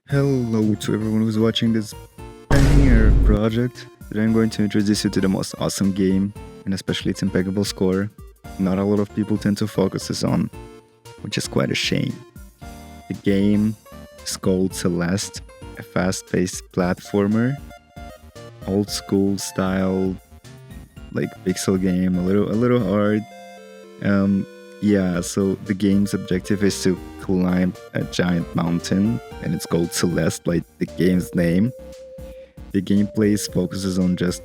Hello to everyone who's watching this premiere project. Today I'm going to introduce you to the most awesome game, and especially its impeccable score. Not a lot of people tend to focus this on, which is quite a shame. The game is called Celeste, a fast-paced platformer, old school style, like pixel game, a little hard. So the game's objective is to climb a giant mountain, and it's called Celeste, like the game's name. The gameplay focuses on just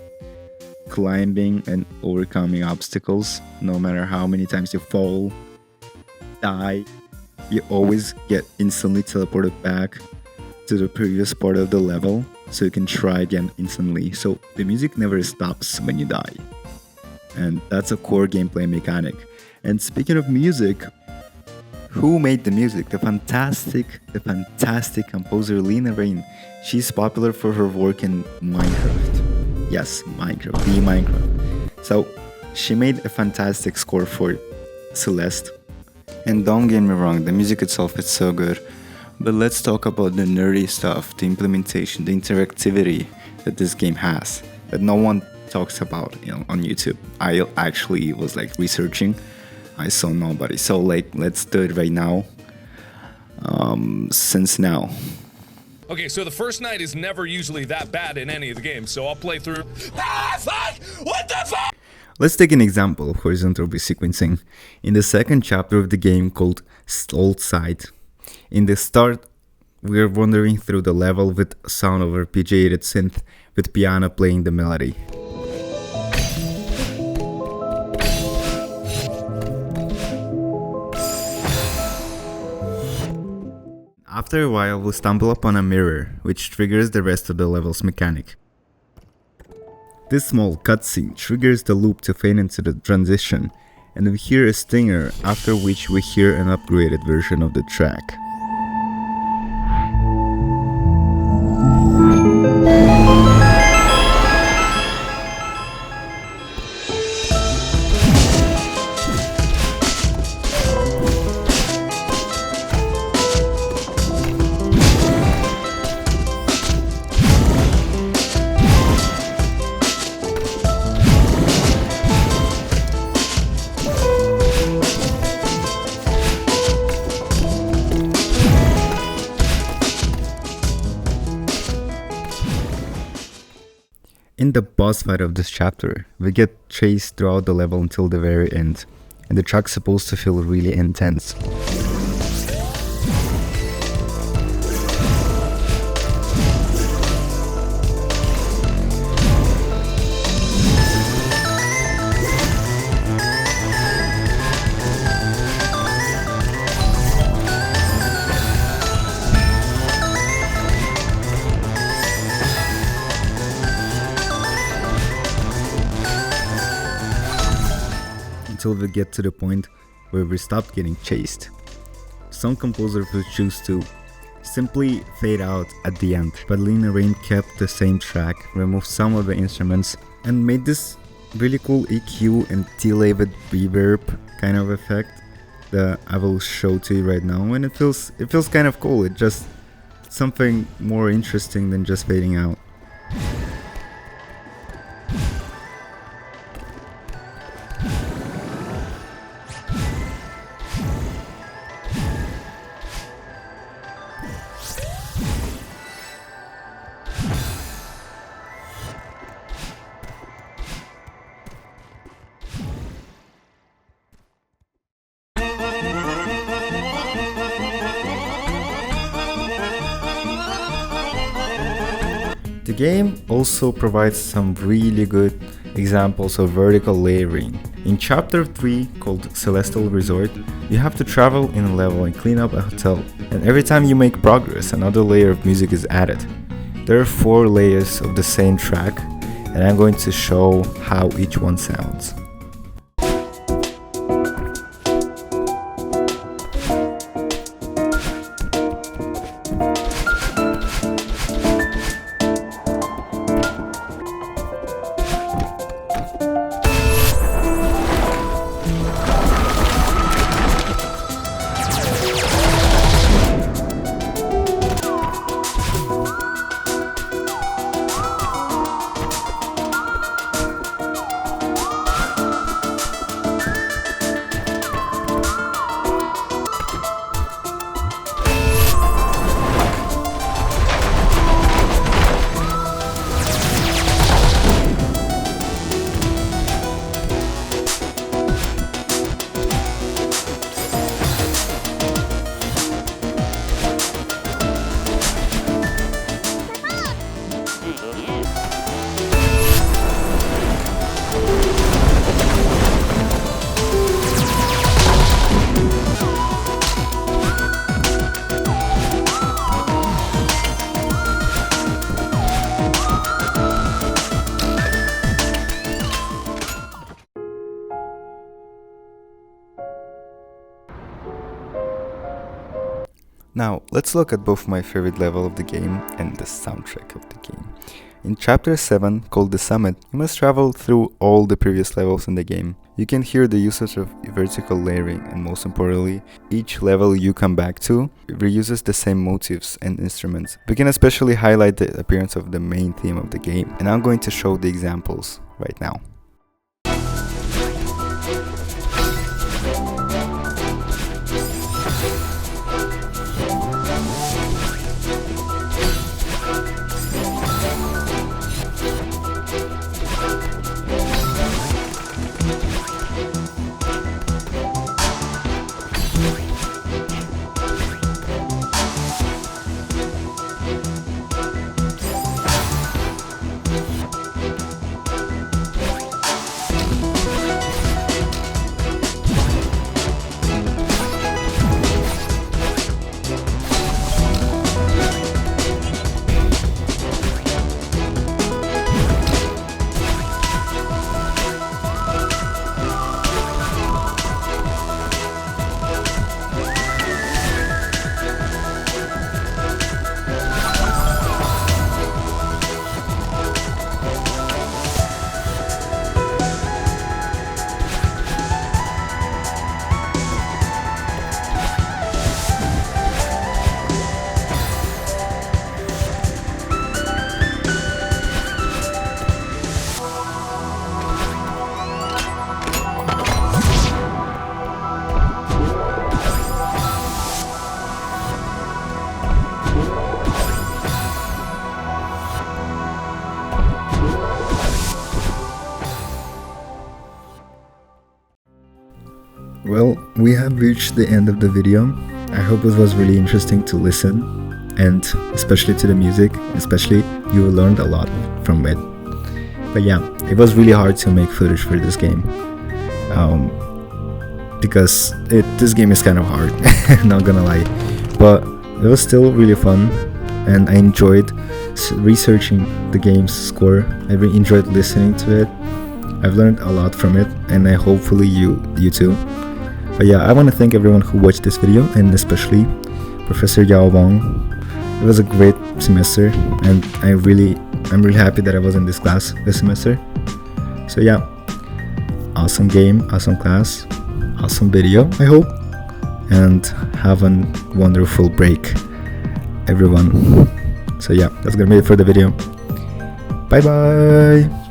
climbing and overcoming obstacles. No matter how many times you fall, die, you always get instantly teleported back to the previous part of the level, so you can try again instantly. So the music never stops when you die, and that's a core gameplay mechanic. And speaking of music, who made the music? The fantastic composer Lena Raine. She's popular for her work in Minecraft. Yes, Minecraft, the Minecraft. So she made a fantastic score for Celeste. And don't get me wrong, the music itself is so good. But let's talk about the nerdy stuff, the implementation, the interactivity that this game has that no one talks about, on YouTube. I actually was researching. I saw nobody. So let's do it right now. Since now. Okay, so the first night is never usually that bad in any of the games, so I'll play through. Ah, fuck! What the fuck? Let's take an example of horizontal resequencing. In the second chapter of the game called Stalled Side, in the start, we're wandering through the level with sound of arpeggiated synth with piano playing the melody. After a while, we'll stumble upon a mirror, which triggers the rest of the level's mechanic. This small cutscene triggers the loop to fade into the transition, and we hear a stinger, after which we hear an upgraded version of the track. In the boss fight of this chapter, we get chased throughout the level until the very end, and the track's supposed to feel really intense. Until we get to the point where we stop getting chased. Some composers will choose to simply fade out at the end, but Lena Raine kept the same track, removed some of the instruments, and made this really cool EQ and delay with reverb kind of effect that I will show to you right now, and it feels kind of cool. It's just something more interesting than just fading out. The game also provides some really good examples of vertical layering. In chapter 3, called Celestial Resort, you have to travel in a level and clean up a hotel, and every time you make progress, another layer of music is added. There are 4 layers of the same track, and I'm going to show how each one sounds. Now, let's look at both my favorite level of the game and the soundtrack of the game. In Chapter 7, called The Summit, you must travel through all the previous levels in the game. You can hear the usage of vertical layering, and most importantly, each level you come back to reuses the same motifs and instruments. We can especially highlight the appearance of the main theme of the game, and I'm going to show the examples right now. Well, we have reached the end of the video. I hope it was really interesting to listen, and especially to the music, especially you learned a lot from it. But yeah, it was really hard to make footage for this game, because this game is kind of hard, not gonna lie. But it was still really fun, and I enjoyed researching the game's score. I really enjoyed listening to it. I've learned a lot from it, and hopefully you too. But yeah, I want to thank everyone who watched this video, and especially Professor Yao Wang. It was a great semester, and I'm really happy that I was in this class this semester. So yeah, awesome game, awesome class, awesome video, I hope, and have a wonderful break, everyone. So yeah, that's gonna be it for the video. Bye bye.